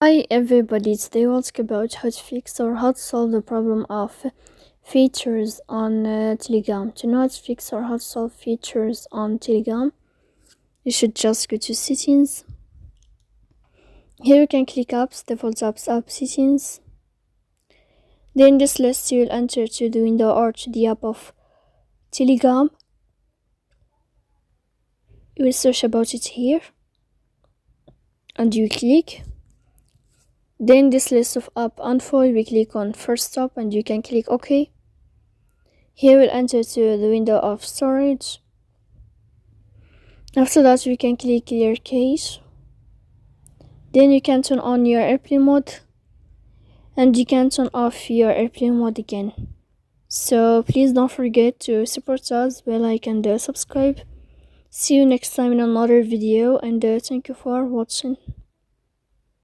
Hi everybody, today we'll talk about how to fix or how to solve the problem of features on Telegram. To know how to fix or how to solve features on Telegram, you should just go to settings. Here you can click apps, default apps, app settings. Then this list you'll enter to the window or to the app of Telegram. You will search about it here and you click. Then this list of app unfold, we click on first stop and you can click OK. Here we'll enter to the window of storage. After that we can click clear cache. Then you can turn on your airplane mode and you can turn off your airplane mode again. So please don't forget to support us, bell icon and subscribe. See you next time in another video and thank you for watching.